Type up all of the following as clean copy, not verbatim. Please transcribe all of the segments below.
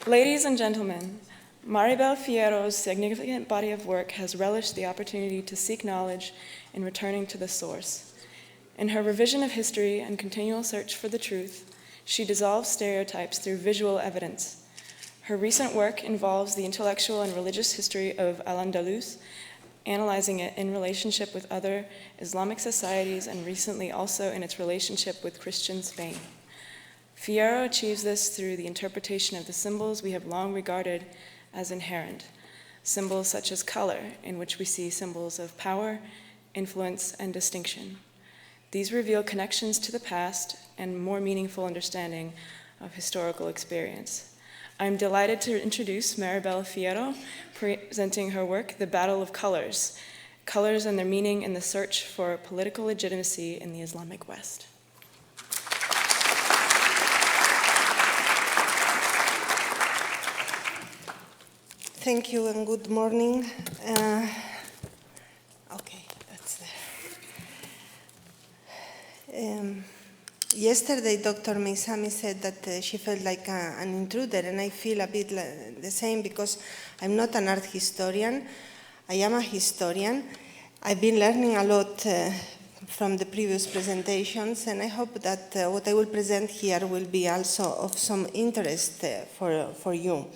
Ladies and gentlemen, MARIBEL FIERRO's significant body of work has relished the opportunity to seek knowledge in returning to the source. In her revision of history and continual search for the truth, she dissolves stereotypes through visual evidence. Her recent work involves the intellectual and religious history of Al-Andalus, analyzing it in relationship with other Islamic societies and recently also in its relationship with Christian Spain. Fierro achieves this through the interpretation of the symbols we have long regarded as inherent, symbols such as color, in which we see symbols of power, influence, and distinction. These reveal connections to the past and more meaningful understanding of historical experience. I'm delighted to introduce Maribel Fierro, presenting her work, The Battle of Colors, Colors and Their Meaning in the Search for Political Legitimacy in the Islamic West. Thank you and good morning. Okay, that's there. Yesterday, Dr. Meisami said that she felt like an intruder, and I feel a bit the same because I'm not an art historian. I am a historian. I've been learning a lot from the previous presentations, and I hope that what I will present here will be also of some interest for you.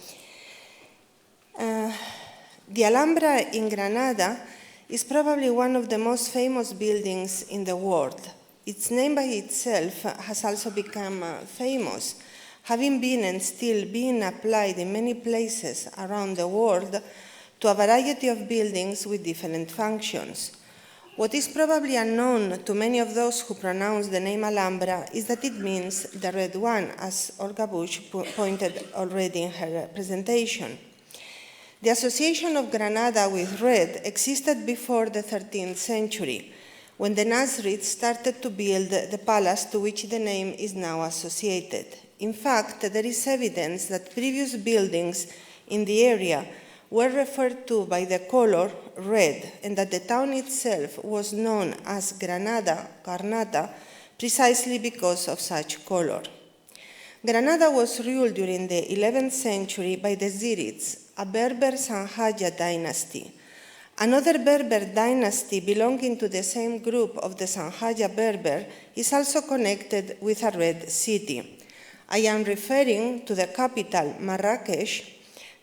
The Alhambra in Granada is probably one of the most famous buildings in the world. Its name by itself has also become famous, having been and still being applied in many places around the world to a variety of buildings with different functions. What is probably unknown to many of those who pronounce the name Alhambra is that it means the red one, as Olga Bush pointed already in her presentation. The association of Granada with red existed before the 13th century, when the Nasrids started to build the palace to which the name is now associated. In fact, there is evidence that previous buildings in the area were referred to by the color red, and that the town itself was known as Granada, Garnata, precisely because of such color. Granada was ruled during the 11th century by the Zirids, a Berber Sanhaja dynasty. Another Berber dynasty belonging to the same group of the Sanhaja Berber is also connected with a red city. I am referring to the capital, Marrakesh.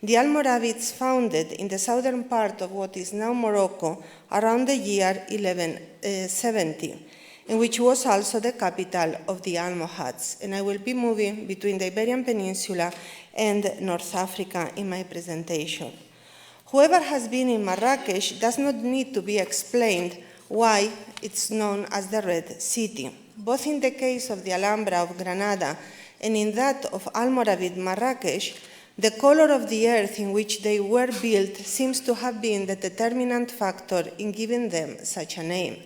The Almoravids founded in the southern part of what is now Morocco around the year 1170, and which was also the capital of the Almohads. And I will be moving between the Iberian Peninsula and North Africa in my presentation. Whoever has been in Marrakesh does not need to be explained why it's known as the Red City. Both in the case of the Alhambra of Granada and in that of Almoravid Marrakesh, the color of the earth in which they were built seems to have been the determinant factor in giving them such a name.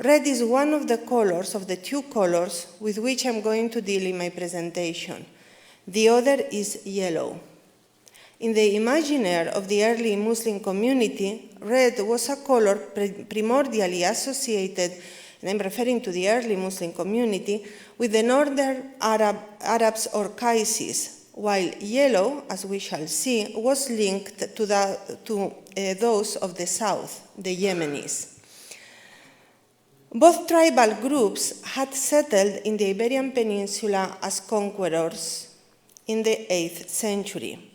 Red is one of the colors of the two colors with which I'm going to deal in my presentation. The other is yellow. In the imaginary of the early Muslim community, red was a color primordially associated, and I'm referring to the early Muslim community, with the northern Arabs or Qaisis, while yellow, as we shall see, was linked to those of the south, the Yemenis. Both tribal groups had settled in the Iberian Peninsula as conquerors in the 8th century.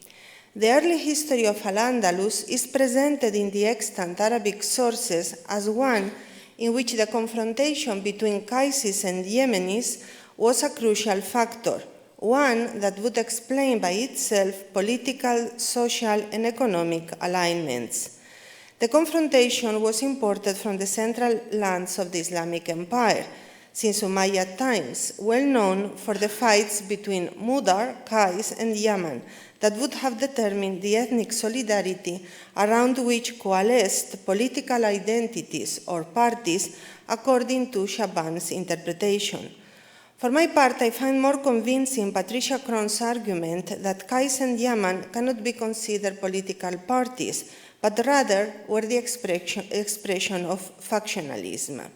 The early history of Al-Andalus is presented in the extant Arabic sources as one in which the confrontation between Qaisis and Yemenis was a crucial factor, one that would explain by itself political, social, and economic alignments. The confrontation was imported from the central lands of the Islamic Empire, since Umayyad times, well known for the fights between Mudar, Qais, and Yaman that would have determined the ethnic solidarity around which coalesced political identities or parties according to Shaban's interpretation. For my part, I find more convincing Patricia Cron's argument that Qais and Yaman cannot be considered political parties, but rather were the expression of factionalism.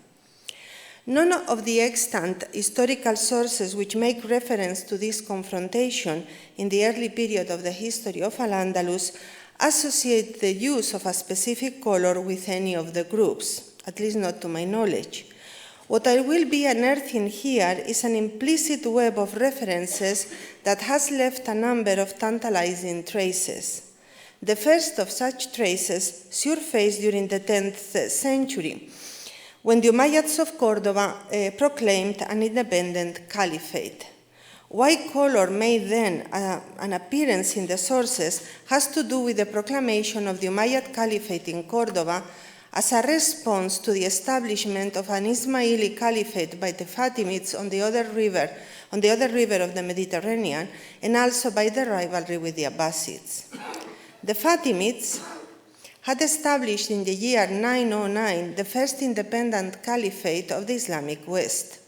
None of the extant historical sources which make reference to this confrontation in the early period of the history of Al-Andalus associate the use of a specific color with any of the groups, at least not to my knowledge. What I will be unearthing here is an implicit web of references that has left a number of tantalizing traces. The first of such traces surfaced during the 10th century, when the Umayyads of Cordoba proclaimed an independent caliphate. Why color made then an appearance in the sources has to do with the proclamation of the Umayyad Caliphate in Cordoba as a response to the establishment of an Ismaili caliphate by the Fatimids on the other river of the Mediterranean, and also by the rivalry with the Abbasids. The Fatimids had established in the year 909 the first independent caliphate of the Islamic West.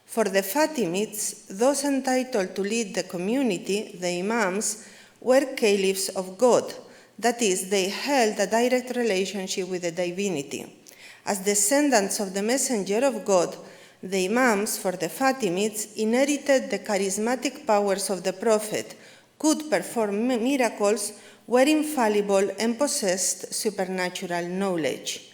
For the Fatimids, those entitled to lead the community, the Imams, were caliphs of God. That is, they held a direct relationship with the divinity. As descendants of the messenger of God, the Imams, for the Fatimids, inherited the charismatic powers of the Prophet, could perform miracles, were infallible, and possessed supernatural knowledge.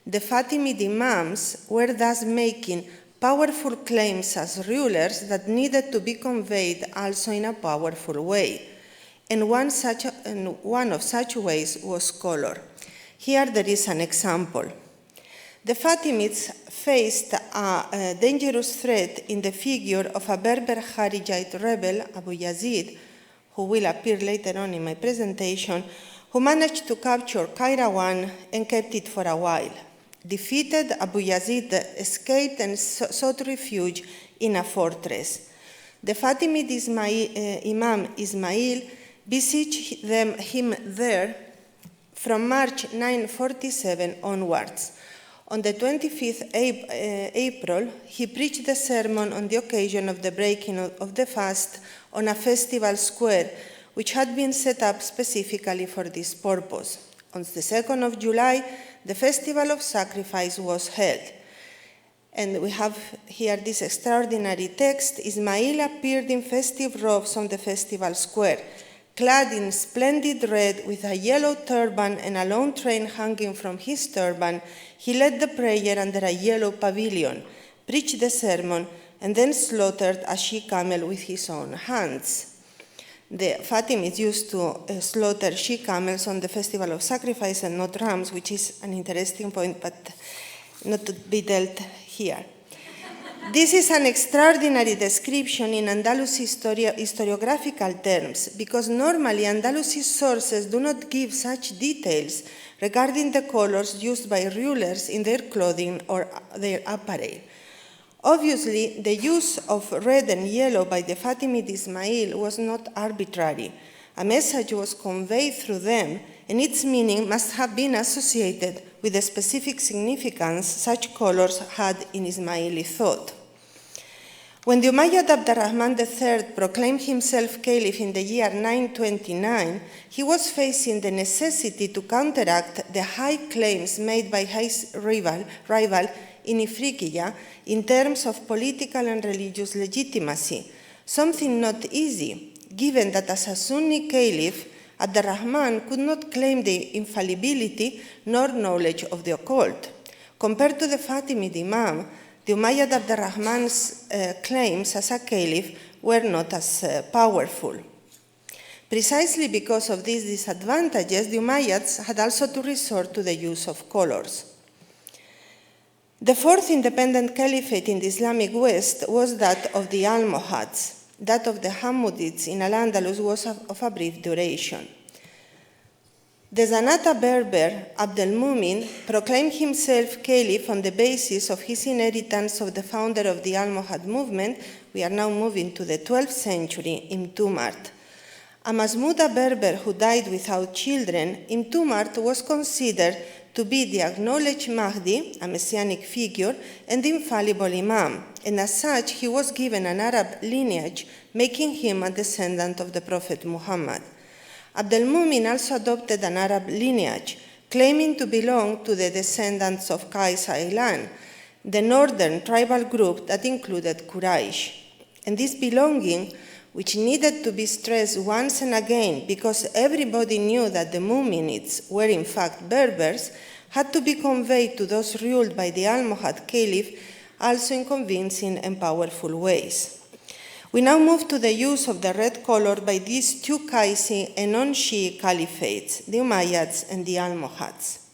The Fatimid Imams were thus making powerful claims as rulers that needed to be conveyed also in a powerful way. And one of such ways was color. Here there is an example. The Fatimids faced a dangerous threat in the figure of a Berber Kharijite rebel, Abu Yazid, who will appear later on in my presentation, who managed to capture Kairouan and kept it for a while. Defeated, Abu Yazid escaped and sought refuge in a fortress. The Fatimid Imam Ismail besieged him there from March 947 onwards. On the 25th April, he preached the sermon on the occasion of the breaking of the fast on a festival square, which had been set up specifically for this purpose. On the 2nd of July, the festival of sacrifice was held. And we have here this extraordinary text. Ismail appeared in festive robes on the festival square, clad in splendid red with a yellow turban and a long train hanging from his turban. He led the prayer under a yellow pavilion, preached the sermon, and then slaughtered a she-camel with his own hands. The Fatimids used to slaughter she-camels on the festival of sacrifice and not rams, which is an interesting point, but not to be dealt here. This is an extraordinary description in Andalus historiographical terms, because normally Andalusi sources do not give such details regarding the colors used by rulers in their clothing or their apparel. Obviously, the use of red and yellow by the Fatimid Ismail was not arbitrary. A message was conveyed through them, and its meaning must have been associated with the specific significance such colors had in Ismaili thought. When the Umayyad Abdurrahman III proclaimed himself caliph in the year 929, he was facing the necessity to counteract the high claims made by his rival in Ifriqiya in terms of political and religious legitimacy, something not easy, given that as a Sunni caliph, Abdurrahman could not claim the infallibility nor knowledge of the occult. Compared to the Fatimid Imam, the Umayyad Abdurrahman's claims as a caliph were not as powerful. Precisely because of these disadvantages, the Umayyads had also to resort to the use of colors. The fourth independent caliphate in the Islamic West was that of the Almohads. That of the Hammudids in Al-Andalus was of a brief duration. The Zanata Berber, Abdelmumin, proclaimed himself caliph on the basis of his inheritance of the founder of the Almohad movement. We are now moving to the 12th century, Ibn Tumart. A Masmuda Berber who died without children, Ibn Tumart was considered to be the acknowledged Mahdi, a messianic figure, and the infallible Imam, and as such he was given an Arab lineage, making him a descendant of the Prophet Muhammad. Abdelmumin also adopted an Arab lineage, claiming to belong to the descendants of Qais Ailan. the northern tribal group that included Quraysh. And this belonging, which needed to be stressed once and again because everybody knew that the Muminids were in fact Berbers, had to be conveyed to those ruled by the Almohad Caliph, also in convincing and powerful ways. We now move to the use of the red color by these two Qaisi and non-Shi'i caliphates, the Umayyads and the Almohads.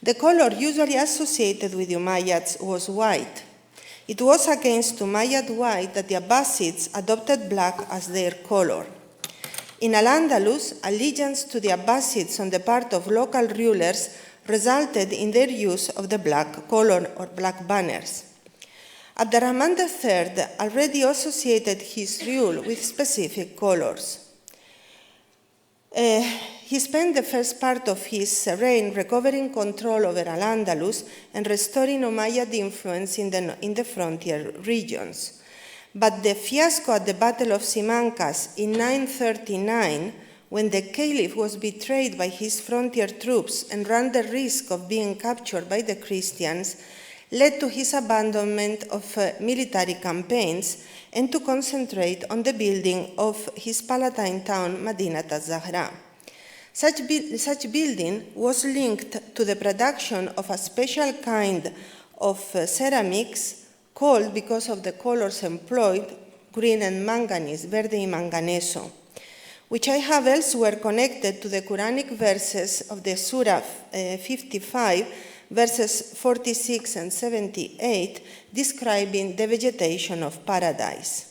The color usually associated with the Umayyads was white. It was against Umayyad white that the Abbasids adopted black as their color. In Al-Andalus, allegiance to the Abbasids on the part of local rulers resulted in their use of the black color or black banners. Abdurrahman III already associated his rule with specific colors. He spent the first part of his reign recovering control over Al-Andalus and restoring Umayyad influence in the frontier regions. But the fiasco at the Battle of Simancas in 939, when the Caliph was betrayed by his frontier troops and ran the risk of being captured by the Christians, led to his abandonment of military campaigns and to concentrate on the building of his palatine town, Madinat al-Zahra. Such building was linked to the production of a special kind of ceramics called, because of the colors employed, green and manganese, verde y manganeso, which I have elsewhere connected to the Quranic verses of the Surah 55, verses 46 and 78, describing the vegetation of paradise.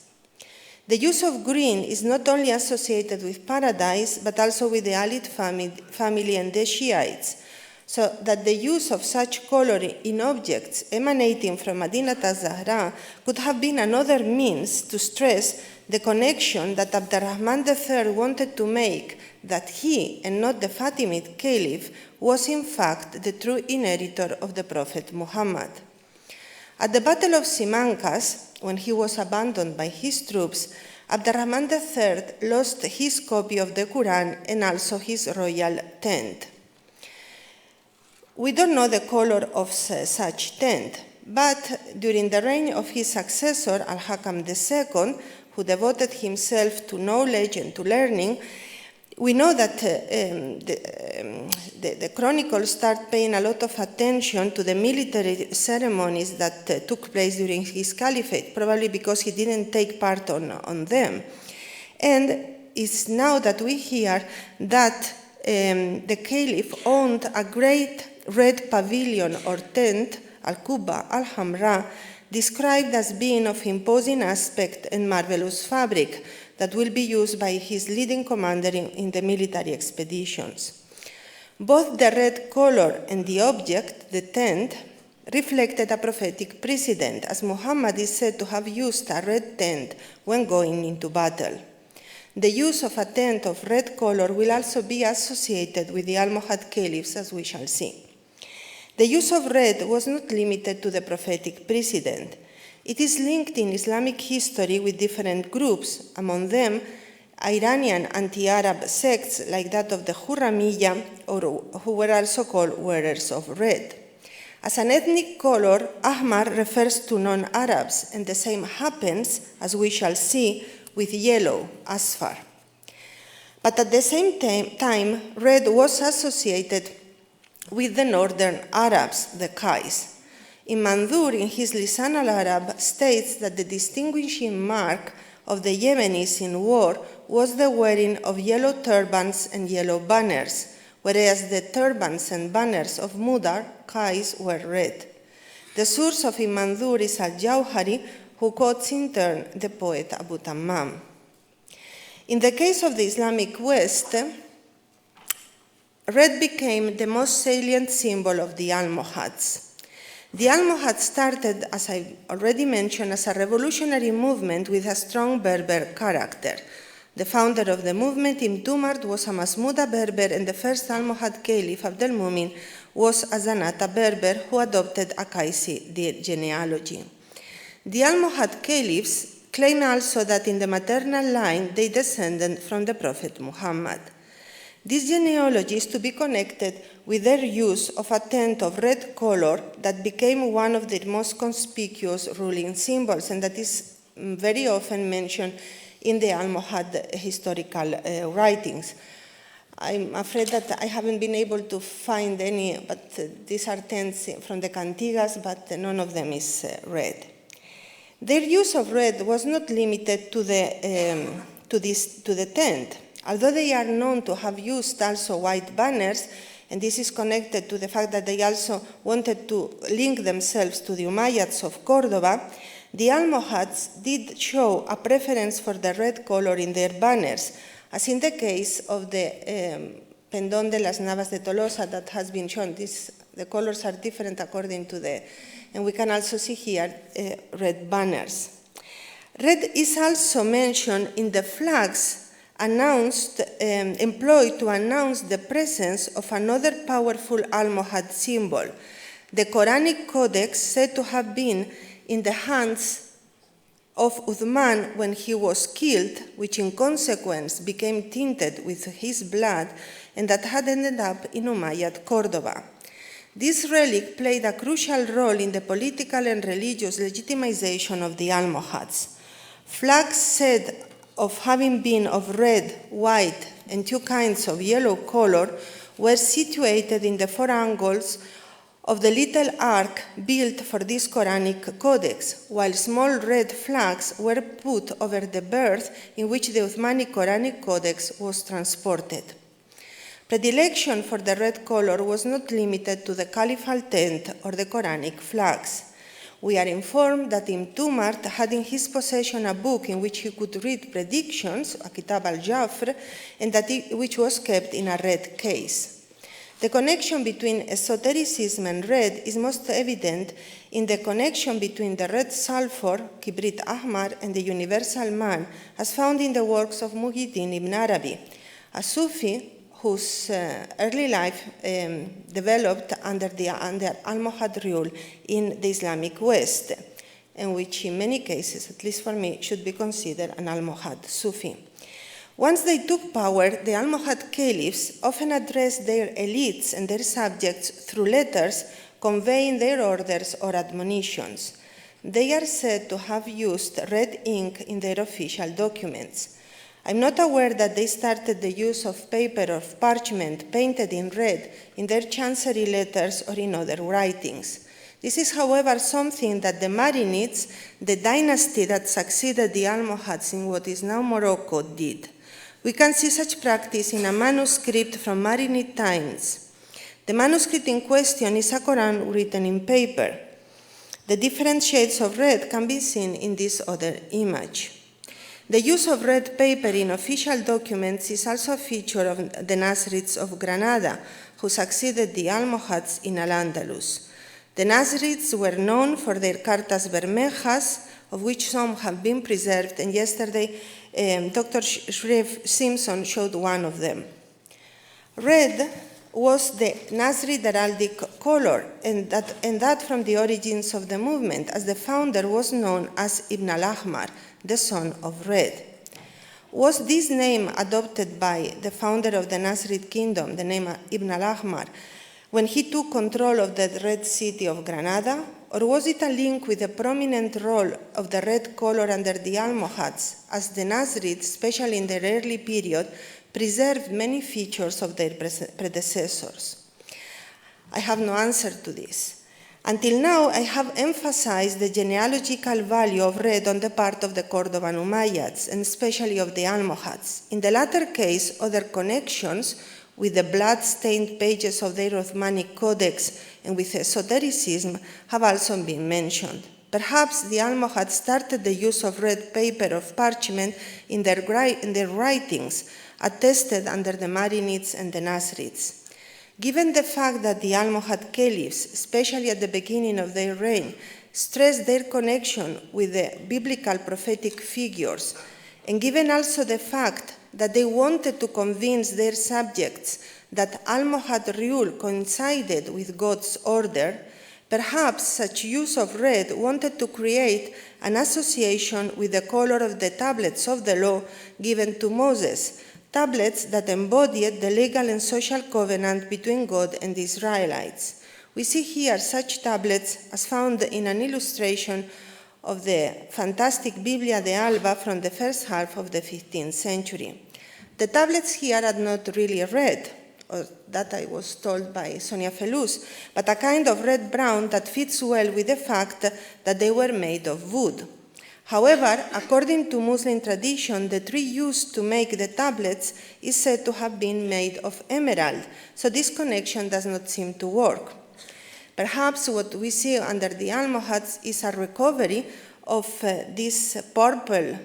The use of green is not only associated with paradise, but also with the Alid family and the Shiites, so that the use of such color in objects emanating from Madinat al-Zahra could have been another means to stress the connection that Abdurrahman III wanted to make, that he, and not the Fatimid Caliph, was in fact the true inheritor of the Prophet Muhammad. At the Battle of Simancas, when he was abandoned by his troops, Abdurrahman III lost his copy of the Quran and also his royal tent. We don't know the color of such tent, but during the reign of his successor, Al-Hakam II, who devoted himself to knowledge and to learning, we know that the chronicles start paying a lot of attention to the military ceremonies that took place during his caliphate, probably because he didn't take part on them. And it's now that we hear that the caliph owned a great red pavilion or tent, al-Quba al-Hamra, described as being of imposing aspect and marvelous fabric, that will be used by his leading commander in the military expeditions. Both the red color and the object, the tent, reflected a prophetic precedent, as Muhammad is said to have used a red tent when going into battle. The use of a tent of red color will also be associated with the Almohad caliphs, as we shall see. The use of red was not limited to the prophetic precedent. It is linked in Islamic history with different groups, among them Iranian anti-Arab sects like that of the Hurramiyya, or who were also called wearers of red. As an ethnic color, Ahmar refers to non-Arabs, and the same happens, as we shall see, with yellow, asfar. But at the same time, red was associated with the northern Arabs, the Qais. In Mandur, in his Lisan al-Arab, states that the distinguishing mark of the Yemenis in war was the wearing of yellow turbans and yellow banners, whereas the turbans and banners of Mudar, Qais, were red. The source of Ibn Mandur is al-Jawhari, who quotes in turn the poet Abu Tammam. In the case of the Islamic West, red became the most salient symbol of the Almohads. The Almohads started, as I already mentioned, as a revolutionary movement with a strong Berber character. The founder of the movement, Ibn Tumart, was a Masmuda Berber, and the first Almohad Caliph, Abdel Mumin, was a Zanata Berber who adopted a Qaisi genealogy. The Almohad Caliphs claim also that in the maternal line they descended from the Prophet Muhammad. This genealogy is to be connected with their use of a tent of red color that became one of their most conspicuous ruling symbols, and that is very often mentioned in the Almohad historical writings. I'm afraid that I haven't been able to find any, but these are tents from the Cantigas, but none of them is red. Their use of red was not limited to the tent. Although they are known to have used also white banners, and this is connected to the fact that they also wanted to link themselves to the Umayyads of Córdoba, the Almohads did show a preference for the red color in their banners, as in the case of the Pendón de las Navas de Tolosa that has been shown. The colors are different according to and we can also see here red banners. Red is also mentioned in the flags employed to announce the presence of another powerful Almohad symbol, the Quranic Codex said to have been in the hands of Uthman when he was killed, which in consequence became tinted with his blood, and that had ended up in Umayyad Córdoba. This relic played a crucial role in the political and religious legitimization of the Almohads. Flags said of having been of red, white, and 2 kinds of yellow color were situated in the 4 angles of the little ark built for this Quranic codex, while small red flags were put over the berth in which the Uthmani Quranic codex was transported. Predilection for the red color was not limited to the caliphal tent or the Quranic flags. We are informed that Ibn Tumart had in his possession a book in which he could read predictions, a Kitab al-Jafr, and which was kept in a red case. The connection between esotericism and red is most evident in the connection between the red sulfur, Kibrit Ahmar, and the universal man, as found in the works of Muhyiddin ibn Arabi, a Sufi whose early life developed under Almohad rule in the Islamic West, and which in many cases, at least for me, should be considered an Almohad Sufi. Once they took power, the Almohad caliphs often addressed their elites and their subjects through letters conveying their orders or admonitions. They are said to have used red ink in their official documents. I'm not aware that they started the use of paper or parchment painted in red in their chancery letters or in other writings. This is, however, something that the Marinids, the dynasty that succeeded the Almohads in what is now Morocco, did. We can see such practice in a manuscript from Marinid times. The manuscript in question is a Quran written in paper. The different shades of red can be seen in this other image. The use of red paper in official documents is also a feature of the Nasrids of Granada, who succeeded the Almohads in Al-Andalus. The Nasrids were known for their cartas bermejas, of which some have been preserved, and yesterday Dr. Shreve Simpson showed one of them. Red was the Nasrid heraldic color, and that from the origins of the movement, as the founder was known as Ibn al-Ahmar, the son of red. Was this name adopted by the founder of the Nasrid kingdom, the name Ibn al-Ahmar, when he took control of the red city of Granada, or was it a link with the prominent role of the red color under the Almohads, as the Nasrids, especially in their early period, preserved many features of their predecessors? I have no answer to this. Until now, I have emphasized the genealogical value of red on the part of the Cordovan Umayyads, and especially of the Almohads. In the latter case, other connections with the blood-stained pages of their Uthmanic Codex and with esotericism have also been mentioned. Perhaps the Almohads started the use of red paper of parchment in their writings, attested under the Marinids and the Nasrids. Given the fact that the Almohad caliphs, especially at the beginning of their reign, stressed their connection with the biblical prophetic figures, and given also the fact that they wanted to convince their subjects that Almohad rule coincided with God's order, perhaps such use of red wanted to create an association with the color of the tablets of the law given to Moses, tablets that embodied the legal and social covenant between God and the Israelites. We see here such tablets as found in an illustration of the fantastic Biblia de Alba from the first half of the 15th century. The tablets here are not really red, or that I was told by Sonia Felus, but a kind of red-brown that fits well with the fact that they were made of wood. However, according to Muslim tradition, the tree used to make the tablets is said to have been made of emerald, so this connection does not seem to work. Perhaps what we see under the almohads is a recovery of this purple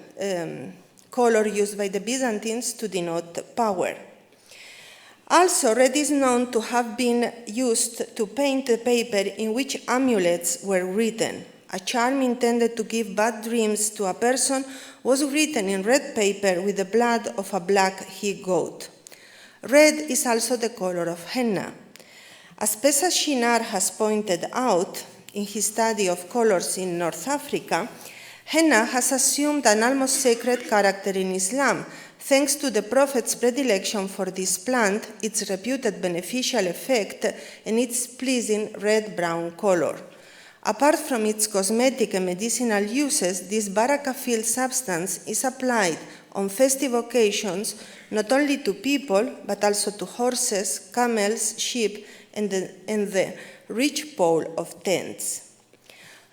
color used by the Byzantines to denote power. Also, red is known to have been used to paint the paper in which amulets were written. A charm intended to give bad dreams to a person was written in red paper with the blood of a black he-goat. Red is also the color of henna. As Pesa Shinar has pointed out in his study of colors in North Africa, henna has assumed an almost sacred character in Islam, thanks to the Prophet's predilection for this plant, its reputed beneficial effect, and its pleasing red-brown color. Apart from its cosmetic and medicinal uses, this baraka-filled substance is applied on festive occasions not only to people, but also to horses, camels, sheep, and the rich pole of tents.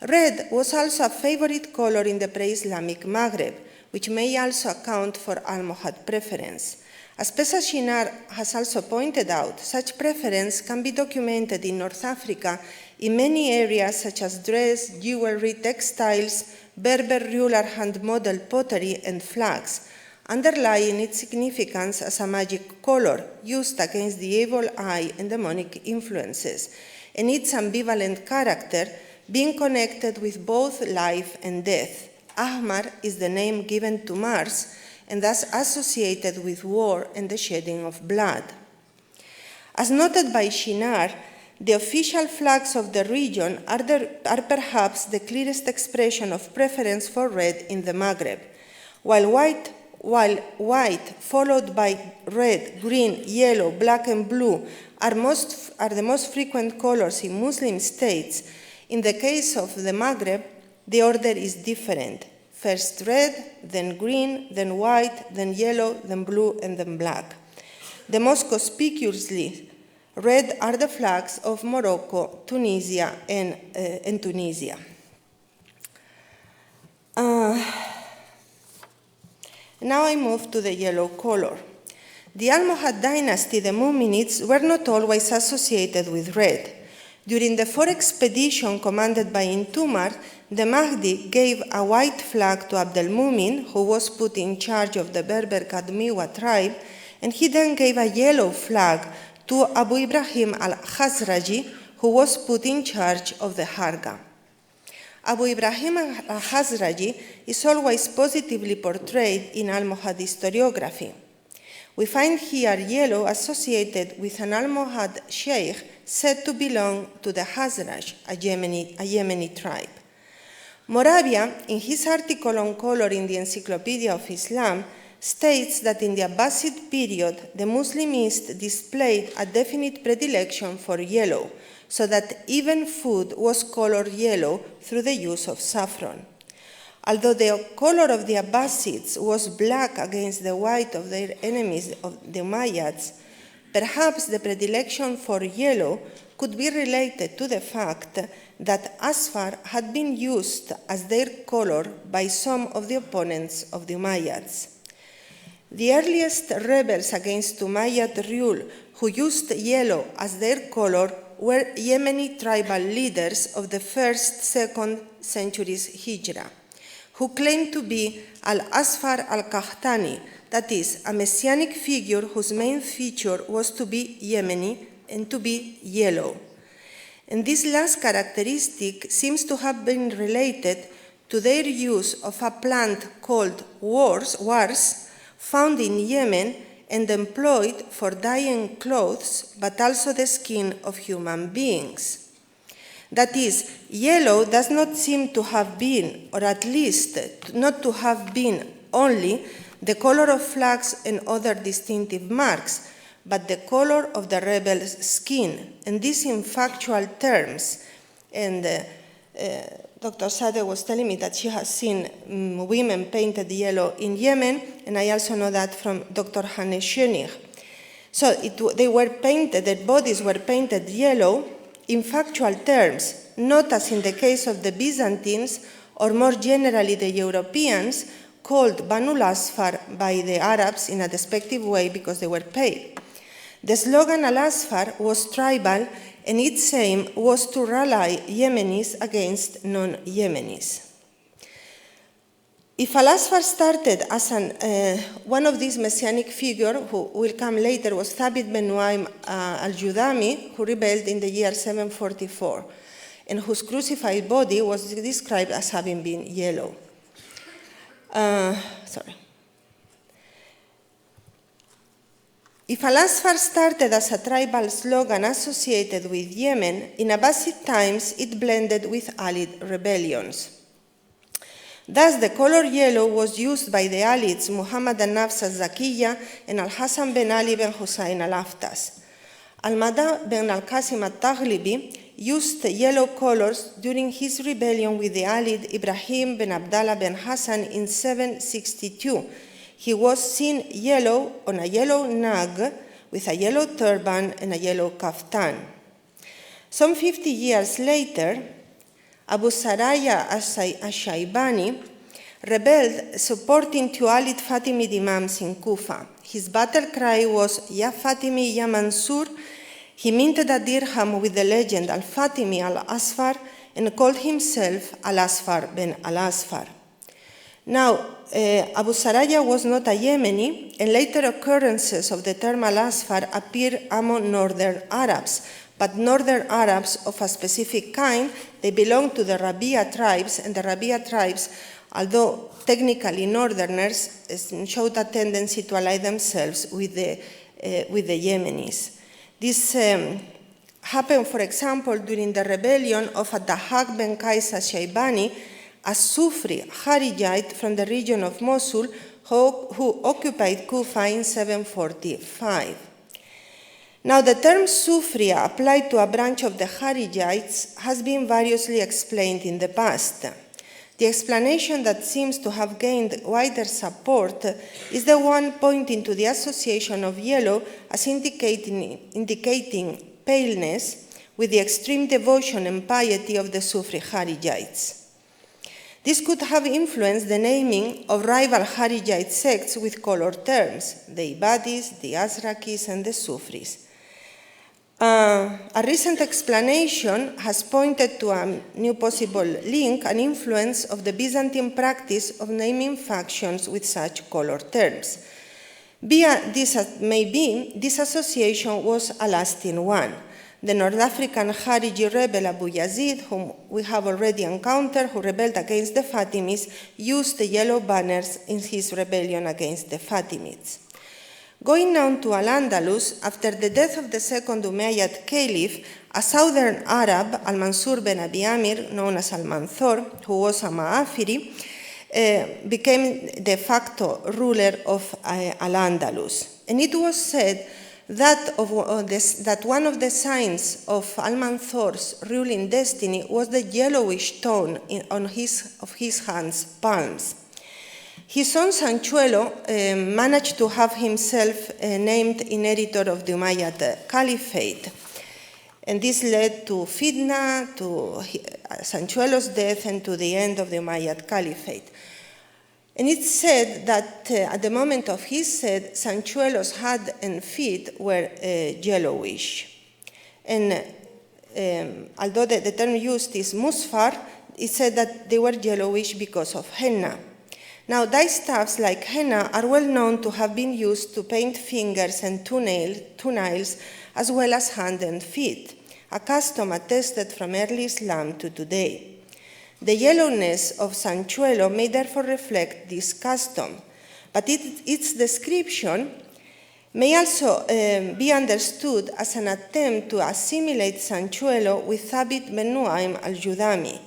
Red was also a favorite color in the pre-Islamic Maghreb, which may also account for almohad preference. As Pesa Shinar has also pointed out, such preference can be documented in North Africa in many areas such as dress, jewelry, textiles, Berber ruler hand-modeled pottery, and flags, underlying its significance as a magic color used against the evil eye and demonic influences, and its ambivalent character being connected with both life and death. Ahmar is the name given to Mars, and thus associated with war and the shedding of blood. As noted by Shinar, the official flags of the region are perhaps the clearest expression of preference for red in the Maghreb. While white, followed by red, green, yellow, black, and blue are the most frequent colors in Muslim states, in the case of the Maghreb, the order is different. First red, then green, then white, then yellow, then blue, and then black. The most conspicuously red are the flags of Morocco, Tunisia, and Tunisia. Now I move to the yellow color. The Almohad dynasty, the Muminids, were not always associated with red. During the 4th expedition commanded by Intumar, the Mahdi gave a white flag to Abd al-Mumin, who was put in charge of the Berber Kadmiwa tribe, and he then gave a yellow flag to Abu Ibrahim al-Khazraji, who was put in charge of the Harga. Abu Ibrahim al-Khazraji is always positively portrayed in Almohad historiography. We find here yellow associated with an Almohad sheikh said to belong to the Khazraj, a Yemeni tribe. Moravia, in his article on color in the Encyclopedia of Islam, states that in the Abbasid period, the Muslim East displayed a definite predilection for yellow, so that even food was colored yellow through the use of saffron. Although the color of the Abbasids was black against the white of their enemies, of the Umayyads, perhaps the predilection for yellow could be related to the fact that asfar had been used as their color by some of the opponents of the Umayyads. The earliest rebels against Umayyad rule who used yellow as their color were Yemeni tribal leaders of the 1st, 2nd centuries Hijrah, who claimed to be Al-Asfar al-Qahtani, that is, a messianic figure whose main feature was to be Yemeni and to be yellow. And this last characteristic seems to have been related to their use of a plant called wars, found in Yemen and employed for dyeing clothes, but also the skin of human beings. That is, yellow does not seem to have been, or at least not to have been only, the color of flags and other distinctive marks, but the color of the rebel's skin, and this in factual terms. And Dr. Sade was telling me that she has seen women painted yellow in Yemen, and I also know that from Dr. Hanne Schönig. So they were painted, their bodies were painted yellow in factual terms, not as in the case of the Byzantines, or more generally the Europeans, called Banu al-Asfar by the Arabs in a despective way because they were pale. The slogan Al-Asfar was tribal, and its aim was to rally Yemenis against non-Yemenis. If Al-Asfar started as one of these messianic figures, who will come later, was Thabit ben Nuaym al-Judami, who rebelled in the year 744, and whose crucified body was described as having been yellow. If Al-Asfar started as a tribal slogan associated with Yemen, in Abbasid times it blended with Alid rebellions. Thus, the color yellow was used by the Alids Muhammad al-Nafs al-Zakiyya and al-Hassan ben Ali ben Hussein al-Aftas. Al-Mada ben al-Qasim al-Taghlibi used yellow colors during his rebellion with the Alid Ibrahim ben Abdallah ben Hassan in 762. He was seen yellow on a yellow nag with a yellow turban and a yellow kaftan. Some 50 years later, Abu Saraya al-Shaybani rebelled supporting two Alid Fatimid imams in Kufa. His battle cry was, Ya Fatimi, Ya Mansur. He minted a dirham with the legend Al-Fatimi al-Asfar and called himself Al-Asfar ben Al-Asfar. Now, Abu Saraya was not a Yemeni, and later occurrences of the term Al-Asfar appear among northern Arabs, but northern Arabs of a specific kind. They belong to the Rabia tribes, and the Rabia tribes, although technically northerners, showed a tendency to ally themselves with the Yemenis. This happened, for example, during the rebellion of Ad-Dahhak ben Qais al-Shaybani, a Sufri Kharijite from the region of Mosul who occupied Kufa in 745. Now, the term Sufriya applied to a branch of the Kharijites has been variously explained in the past. The explanation that seems to have gained wider support is the one pointing to the association of yellow as indicating paleness with the extreme devotion and piety of the Sufri Kharijites. This could have influenced the naming of rival Kharijite sects with color terms, the Ibadis, the Azrakis, and the Sufris. A recent explanation has pointed to a new possible link, an influence of the Byzantine practice of naming factions with such color terms. Be this as may be, this association was a lasting one. The North African Khariji rebel Abu Yazid, whom we have already encountered, who rebelled against the Fatimids, used the yellow banners in his rebellion against the Fatimids. Going now to Al-Andalus, after the death of the second Umayyad Caliph, a southern Arab, Al-Mansur ben Abi Amir, known as Al-Manthur, who was a Ma'afiri, became de facto ruler of Al-Andalus. And it was said that one of the signs of Al-Manthur's ruling destiny was the yellowish tone of his hands' palms. His son Sanchuelo managed to have himself named inheritor of the Umayyad Caliphate. And this led to fitna, to Sanchuelo's death, and to the end of the Umayyad Caliphate. And it's said that at the moment of his death, Sanchuelo's head and feet were yellowish. And although the term used is musfar, it said that they were yellowish because of henna. Now, dyestuffs like henna are well known to have been used to paint fingers and toenails, as well as hand and feet, a custom attested from early Islam to today. The yellowness of Sanchuelo may therefore reflect this custom, but its description may also be understood as an attempt to assimilate Sanchuelo with Thabit ben Nuaym al-Judami,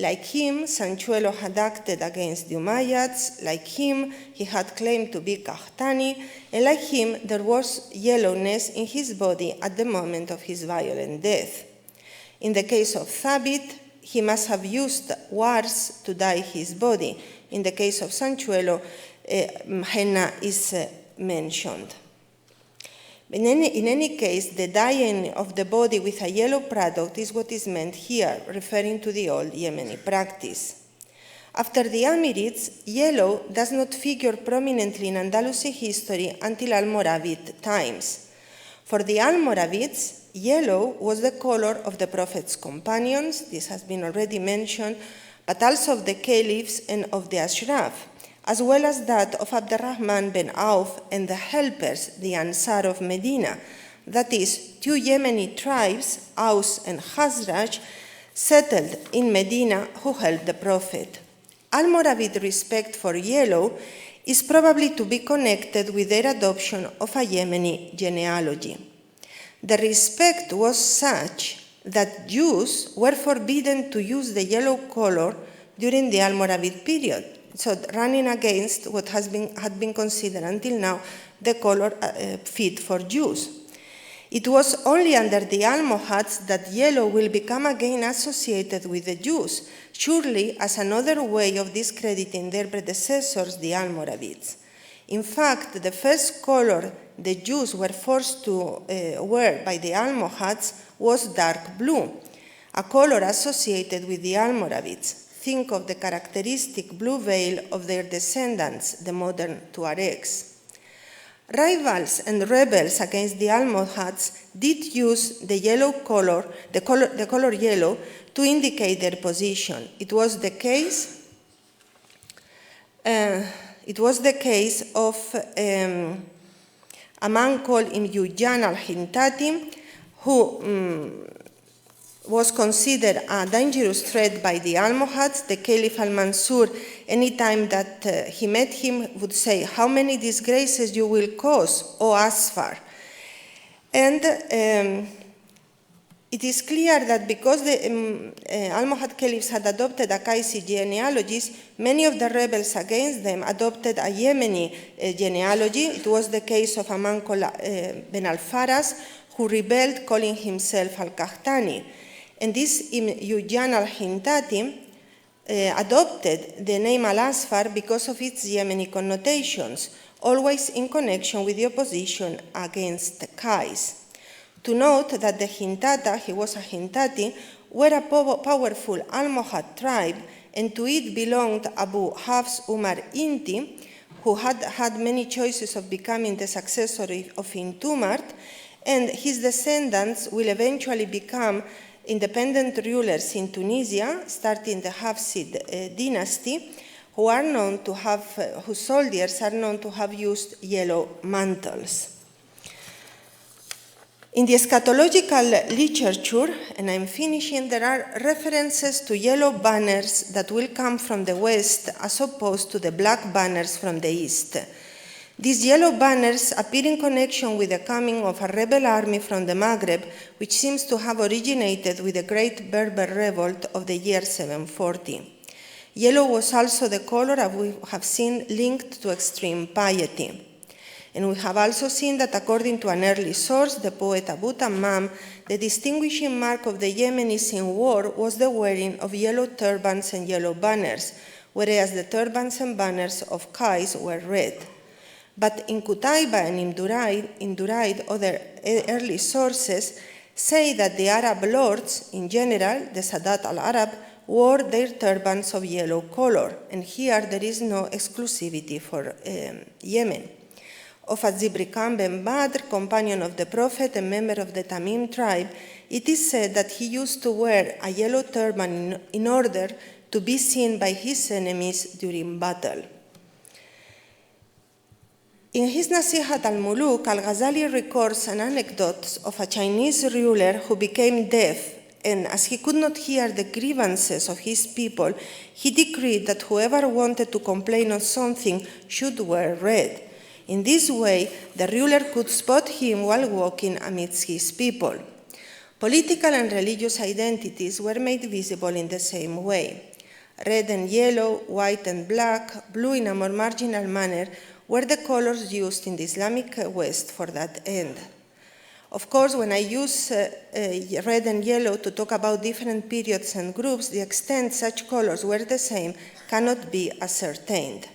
Like him, Sanchuelo had acted against the Umayyads. Like him, he had claimed to be Qahtani. And like him, there was yellowness in his body at the moment of his violent death. In the case of Thabit, he must have used wars to dye his body. In the case of Sanchuelo, henna is mentioned. In any case, the dyeing of the body with a yellow product is what is meant here, referring to the old Yemeni practice. After the Amirids, yellow does not figure prominently in Andalusi history until Almoravid times. For the Almoravids, yellow was the color of the Prophet's companions, this has been already mentioned, but also of the caliphs and of the Ashraf, as well as that of Abdurrahman bin Auf and the helpers, the Ansar of Medina, that is, two Yemeni tribes, Aus and Khazraj, settled in Medina who helped the Prophet. Almoravid respect for yellow is probably to be connected with their adoption of a Yemeni genealogy. The respect was such that Jews were forbidden to use the yellow color during the Almoravid period, so running against what had been considered until now the color fit for Jews. It was only under the Almohads that yellow will become again associated with the Jews, surely as another way of discrediting their predecessors, the Almoravids. In fact, the first color the Jews were forced to wear by the Almohads was dark blue, a color associated with the Almoravids. Think of the characteristic blue veil of their descendants, the modern Tuaregs. Rivals and rebels against the Almohads did use the yellow color, the color yellow, to indicate their position. It was the case of a man called Imyujan al-Hintati, who was considered a dangerous threat by the Almohads. The Caliph al-Mansur, anytime that he met him, would say, "How many disgraces you will cause, O Asfar?" And it is clear that because the Almohad caliphs had adopted Akaisi genealogies, many of the rebels against them adopted a Yemeni genealogy. It was the case of a man called Ben al-Faras, who rebelled, calling himself al-Qahtani. And this Imyujan al-Hintati adopted the name al-Asfar because of its Yemeni connotations, always in connection with the opposition against the Qais. To note that the Hintata, he was a Hintati, were a powerful Almohad tribe, and to it belonged Abu Hafs Umar Inti, who had many choices of becoming the successor of Intumart, and his descendants will eventually become independent rulers in Tunisia, starting the Hafsid dynasty, whose soldiers are known to have used yellow mantles. In the eschatological literature, and I'm finishing, there are references to yellow banners that will come from the west as opposed to the black banners from the east. These yellow banners appear in connection with the coming of a rebel army from the Maghreb, which seems to have originated with the great Berber revolt of the year 740. Yellow was also the color we have seen linked to extreme piety. And we have also seen that according to an early source, the poet Abu Tammam, the distinguishing mark of the Yemenis in war was the wearing of yellow turbans and yellow banners, whereas the turbans and banners of Qais were red. But in Qutayba and in Duraid, other early sources say that the Arab lords, in general, the Sadat al-Arab, wore their turbans of yellow color, and here there is no exclusivity for Yemen. Of Azibrikam ben Badr, companion of the Prophet and member of the Tamim tribe, it is said that he used to wear a yellow turban in order to be seen by his enemies during battle. In his Nasihat al-Muluk, al-Ghazali records an anecdote of a Chinese ruler who became deaf, and as he could not hear the grievances of his people, he decreed that whoever wanted to complain of something should wear red. In this way, the ruler could spot him while walking amidst his people. Political and religious identities were made visible in the same way. red and yellow, white and black, blue in a more marginal manner, were the colors used in the Islamic West for that end. Of course, when I use red and yellow to talk about different periods and groups, the extent such colors were the same cannot be ascertained.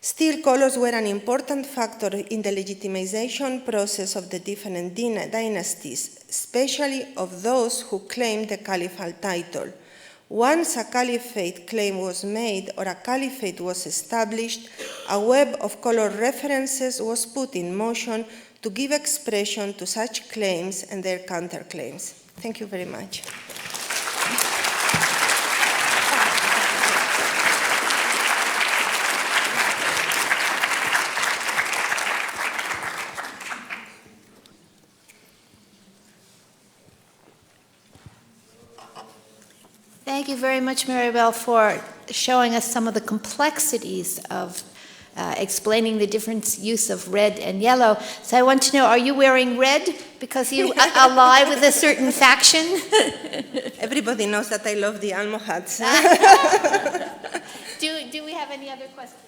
Still, colors were an important factor in the legitimization process of the different dynasties, especially of those who claimed the caliphal title. Once a caliphate claim was made or a caliphate was established, a web of color references was put in motion to give expression to such claims and their counterclaims. Thank you very much. Thank you very much, Maribel, for showing us some of the complexities of explaining the different use of red and yellow. So I want to know, are you wearing red because you ally with a certain faction? Everybody knows that I love the almohads. Do we have any other questions?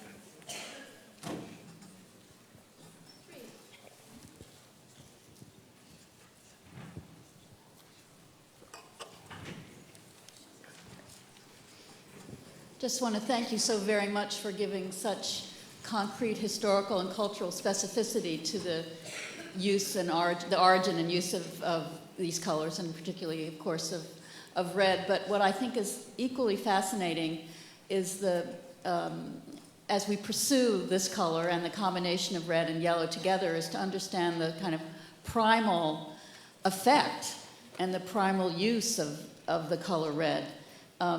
Just want to thank you so very much for giving such concrete historical and cultural specificity to the use and the origin and use of these colors, and particularly, of course, of red. But what I think is equally fascinating is as we pursue this color and the combination of red and yellow together, is to understand the kind of primal effect and the primal use of the color red.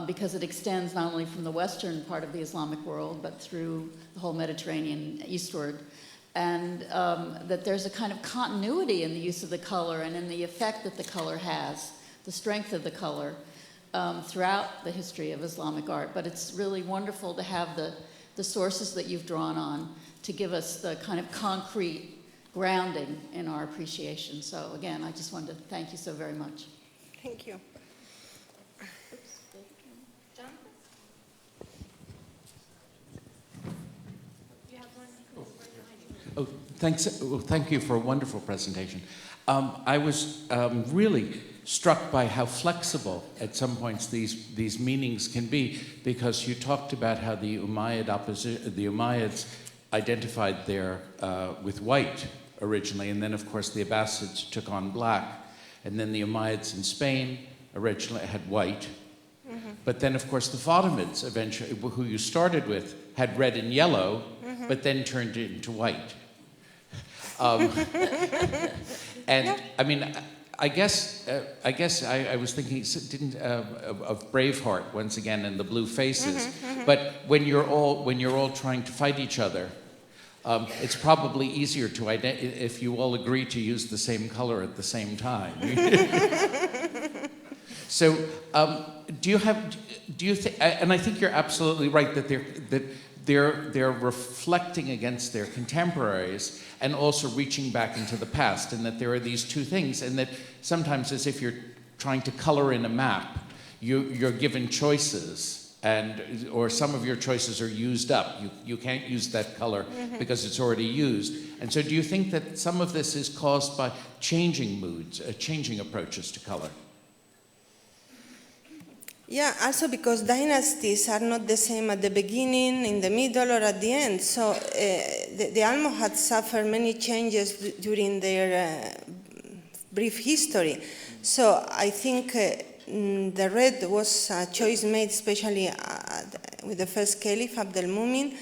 Because it extends not only from the western part of the Islamic world, but through the whole Mediterranean eastward. And that there's a kind of continuity in the use of the color and in the effect that the color has, the strength of the color throughout the history of Islamic art. But it's really wonderful to have the sources that you've drawn on to give us the kind of concrete grounding in our appreciation. So again, I just wanted to thank you so very much. Thank you. Oh, thanks. Well, thank you for a wonderful presentation. I was really struck by how flexible at some points these meanings can be, because you talked about how the Umayyads identified with white originally, and then of course the Abbasids took on black, and then the Umayyads in Spain originally had white. But then, of course, the Fatimids eventually, who you started with, had red and yellow, but then turned it into white. And I mean, I guess I was thinking of Braveheart once again and the blue faces. But when you're all trying to fight each other, it's probably easier to if you all agree to use the same color at the same time. So, do you think? And I think you're absolutely right that they're reflecting against their contemporaries and also reaching back into the past, and that there are these two things, and that sometimes, as if you're trying to color in a map, you're given choices, or some of your choices are used up. You can't use that color because it's already used. And so, do you think that some of this is caused by changing moods, changing approaches to color? Yeah, also because dynasties are not the same at the beginning, in the middle, or at the end. So the Almohads suffered many changes during their brief history. So I think the red was a choice made especially with the first caliph, Abd al-Mumin.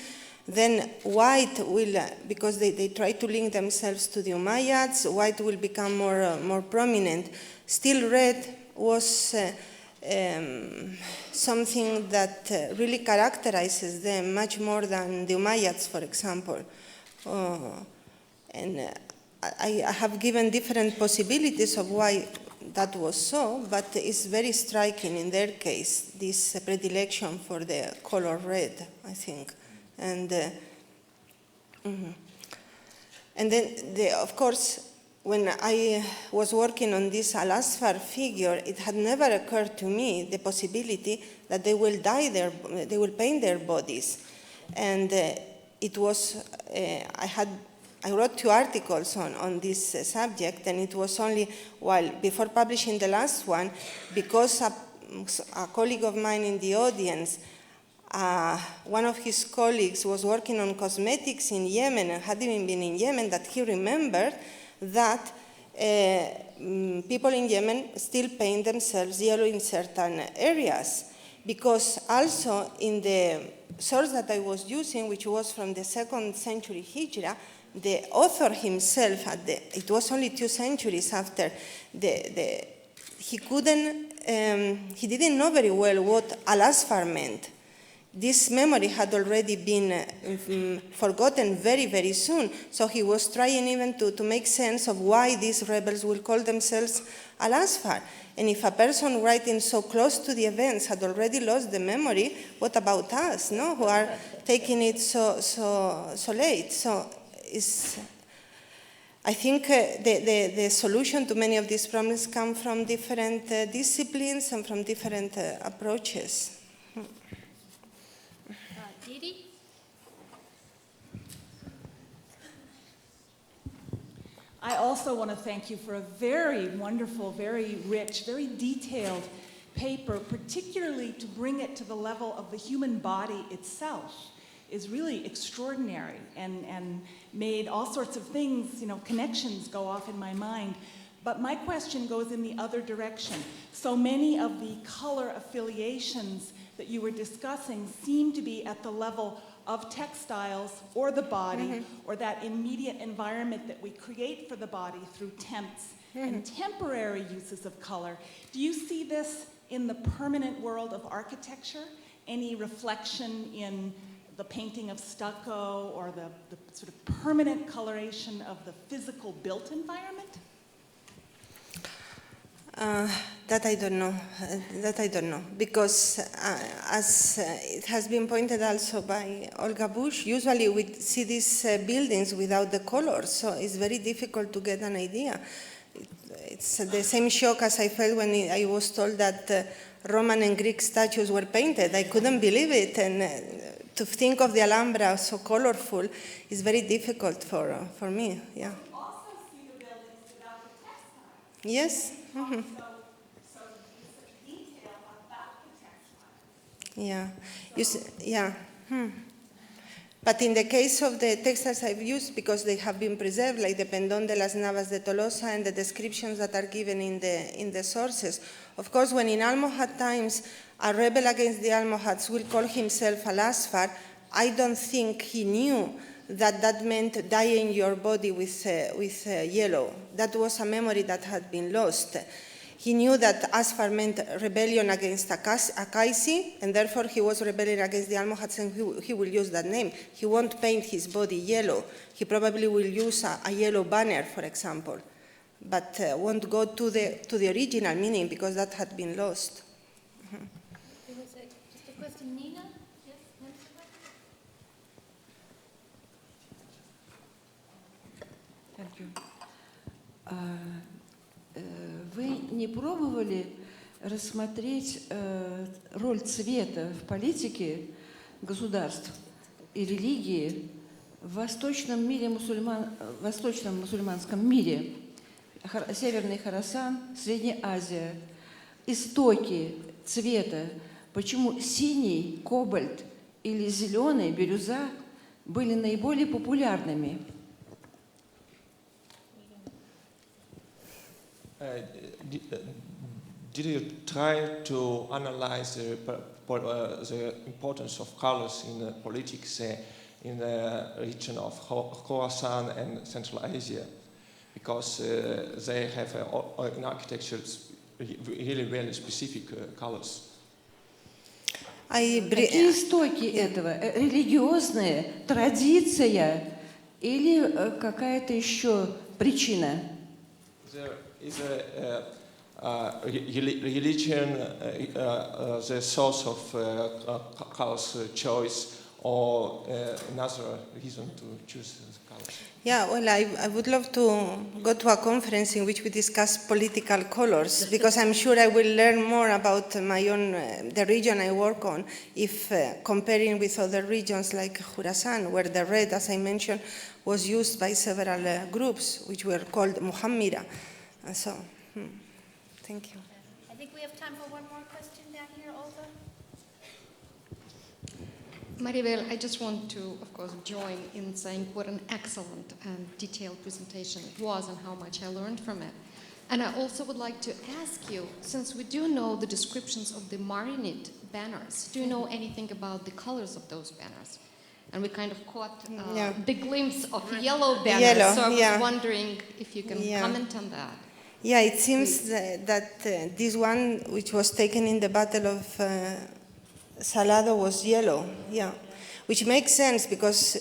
Then white will, because they try to link themselves to the Umayyads, white will become more prominent. Still, red was something that really characterizes them much more than the Umayyads, for example. And I have given different possibilities of why that was so, but it's very striking in their case, this predilection for the color red, I think. And then, of course, when I was working on this Al-Asfar figure, it had never occurred to me the possibility that they will they will paint their bodies. And it was, I wrote 2 articles on this subject, and it was only before publishing the last one, because a colleague of mine in the audience, one of his colleagues was working on cosmetics in Yemen and had even been in Yemen, that he remembered that people in Yemen still paint themselves yellow in certain areas. Because also in the source that I was using, which was from the 2nd century Hijrah, the author himself, it was only 2 centuries after, he didn't know very well what Al-Asfar meant. This memory had already been forgotten very, very soon, so he was trying even to make sense of why these rebels will call themselves Al-Asfar. And if a person writing so close to the events had already lost the memory, what about us, no, who are taking it so late? So I think the solution to many of these problems come from different disciplines and from different approaches. Didi? I also want to thank you for a very wonderful, very rich, very detailed paper, particularly to bring it to the level of the human body itself is really extraordinary and made all sorts of things, connections go off in my mind. But my question goes in the other direction. So many of the color affiliations that you were discussing seem to be at the level of textiles or the body or that immediate environment that we create for the body through temps and temporary uses of color. Do you see this in the permanent world of architecture? Any reflection in the painting of stucco or the sort of permanent coloration of the physical built environment? That I don't know. Because as it has been pointed also by Olga Bush, usually we see these buildings without the colors, so it's very difficult to get an idea. It's the same shock as I felt when I was told that Roman and Greek statues were painted. I couldn't believe it, and to think of the Alhambra so colorful is very difficult for me, yeah. You also see the buildings without the textiles. Yes. So the use of detail about the textiles. Yeah. But in the case of the textiles I've used, because they have been preserved, like the Pendón de las Navas de Tolosa and the descriptions that are given in the sources. Of course, when in Almohad times a rebel against the Almohads will call himself Al-Asfar, I don't think he knew that meant dyeing your body with yellow. That was a memory that had been lost. He knew that Asfar meant rebellion against Akaisi, and therefore he was rebelling against the Almohads, and he will use that name. He won't paint his body yellow. He probably will use a yellow banner, for example, but won't go to the original meaning because that had been lost. There was just a question, Nina? Yes, Thank you. Вы не пробовали рассмотреть роль цвета в политике государств и религии в восточном мире восточном мусульманском мире? Северный Хорасан, Средняя Азия. Истоки цвета. Почему синий, кобальт или зеленый, бирюза были наиболее популярными? Did you try to analyze the importance of colors in politics in the region of Khorasan and Central Asia? Because they have in architecture really very specific colors. Какие истоки этого? Религиозная традиция или какая-то еще причина? There is a religion, the source of colors choice, or another reason to choose the colors? Yeah, well, I would love to go to a conference in which we discuss political colors, because I'm sure I will learn more about my own, the region I work on, if comparing with other regions like Khorasan, where the red, as I mentioned, was used by several groups, which were called Muhammira. So, thank you. I think we have time for one more question down here, Olga. Maribel, I just want to, of course, join in saying what an excellent and detailed presentation it was and how much I learned from it. And I also would like to ask you, since we do know the descriptions of the Marinid banners, do you know anything about the colors of those banners? And we kind of caught the glimpse of yellow banners, Yellow, so I was wondering if you can comment on that. Yeah, it seems that this one, which was taken in the Battle of Salado, was yellow, which makes sense because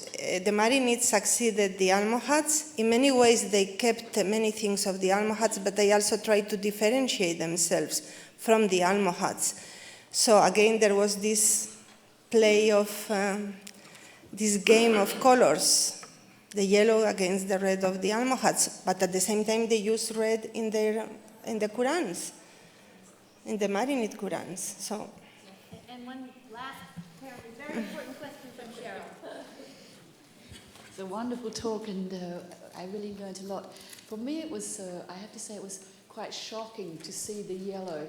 the Marinids succeeded the Almohads. In many ways, they kept many things of the Almohads, but they also tried to differentiate themselves from the Almohads. So again, there was this play of this game of colors, the yellow against the red of the Almohads, but at the same time, they used red in the Qurans, in the Marinid Qurans. So. And one last, very important question from Cheryl. It's a wonderful talk, and I really learned a lot. For me, it was, I have to say, it was quite shocking to see the yellow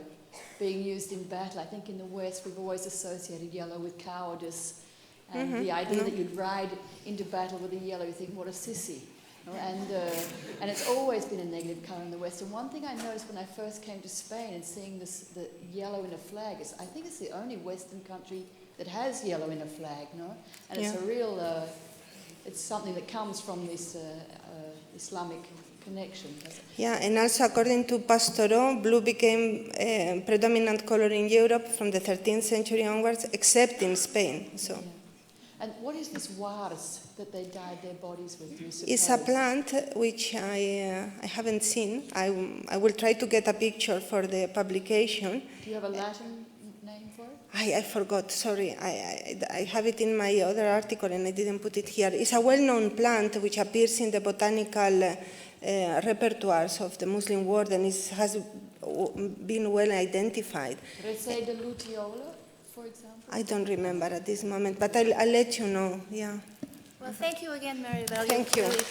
being used in battle. I think in the West, we've always associated yellow with cowardice, and the idea that you'd ride into battle with a yellow, you think, what a sissy. And it's always been a negative colour in the West. And one thing I noticed when I first came to Spain and seeing the yellow in a flag is I think it's the only Western country that has yellow in a flag, no? And it's a real, it's something that comes from this Islamic connection. Yeah, and also according to Pastoreau, blue became a predominant color in Europe from the 13th century onwards, except in Spain. So. And what is this wars that they dyed their bodies with, you suppose? It's a plant which I haven't seen. I will try to get a picture for the publication. Do you have a Latin name for it? I forgot, sorry. I have it in my other article and I didn't put it here. It's a well-known plant which appears in the botanical repertoires of the Muslim world and it has been well identified. Rosé de Lutiola, for example? I don't remember at this moment, but I'll let you know, Well, thank you again, Maribel. Thank you. Really